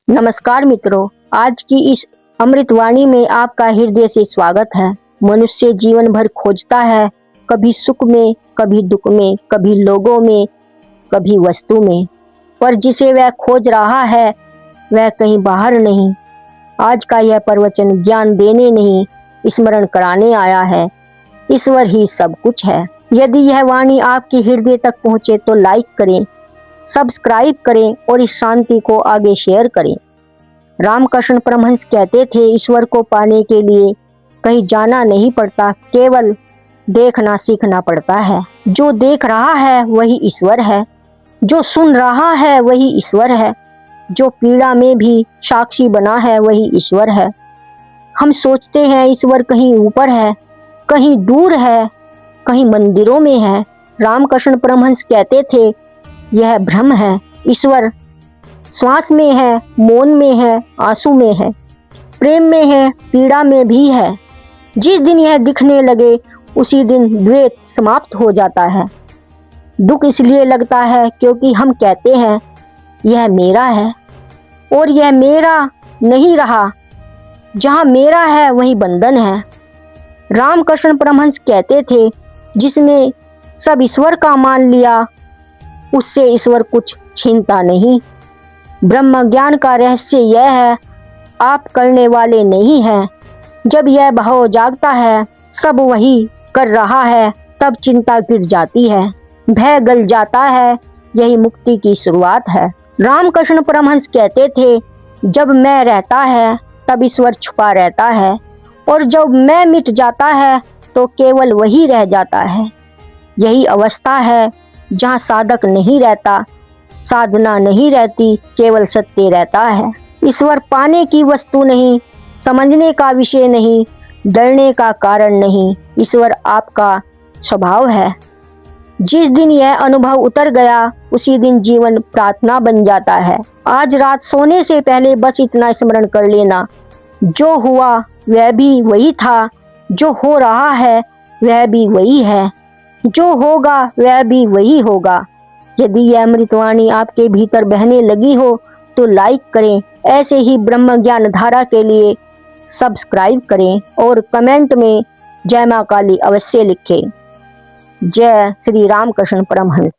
नमस्कार मित्रों, आज की इस अमृतवाणी में आपका हृदय से स्वागत है। मनुष्य जीवन भर खोजता है, कभी सुख में, कभी दुख में, कभी लोगों में, कभी वस्तु में, पर जिसे वह खोज रहा है वह कहीं बाहर नहीं। आज का यह प्रवचन ज्ञान देने नहीं, स्मरण कराने आया है। ईश्वर ही सब कुछ है। यदि यह वाणी आपके हृदय तक पहुंचे तो लाइक करें, सब्सक्राइब करें और इस शांति को आगे शेयर करें। रामकृष्ण परमहंस कहते थे, ईश्वर को पाने के लिए कहीं जाना नहीं पड़ता, केवल देखना सीखना पड़ता है। जो देख रहा है वही ईश्वर है, जो सुन रहा है वही ईश्वर है, जो पीड़ा में भी साक्षी बना है वही ईश्वर है। हम सोचते हैं ईश्वर कहीं ऊपर है, कहीं दूर है, कहीं मंदिरों में है। रामकृष्ण परमहंस कहते थे, यह भ्रम है। ईश्वर श्वास में है, मौन में है, आंसू में है, प्रेम में है, पीड़ा में भी है। जिस दिन यह दिखने लगे उसी दिन द्वैत समाप्त हो जाता है। दुख इसलिए लगता है क्योंकि हम कहते हैं यह मेरा है और यह मेरा नहीं रहा। जहाँ मेरा है वहीं बंधन है। रामकृष्ण परमहंस कहते थे, जिसने सब ईश्वर का मान लिया उससे ईश्वर कुछ छीनता नहीं। ब्रह्म ज्ञान का रहस्य यह है, आप करने वाले नहीं हैं। जब यह भाव जागता है सब वही कर रहा है, तब चिंता गिर जाती है, भय गल जाता है। यही मुक्ति की शुरुआत है। रामकृष्ण परमहंस कहते थे, जब मैं रहता है तब ईश्वर छुपा रहता है और जब मैं मिट जाता है तो केवल वही रह जाता है। यही अवस्था है जहाँ साधक नहीं रहता, साधना नहीं रहती, केवल सत्य रहता है। ईश्वर पाने की वस्तु नहीं, समझने का विषय नहीं, डरने का कारण नहीं। ईश्वर आपका स्वभाव है। जिस दिन यह अनुभव उतर गया उसी दिन जीवन प्रार्थना बन जाता है। आज रात सोने से पहले बस इतना स्मरण कर लेना, जो हुआ वह भी वही था, जो हो रहा है वह भी वही है, जो होगा वह भी वही होगा। यदि यह अमृतवाणी आपके भीतर बहने लगी हो तो लाइक करें। ऐसे ही ब्रह्म ज्ञान धारा के लिए सब्सक्राइब करें और कमेंट में जय मां काली अवश्य लिखें। जय श्री रामकृष्ण परमहंस।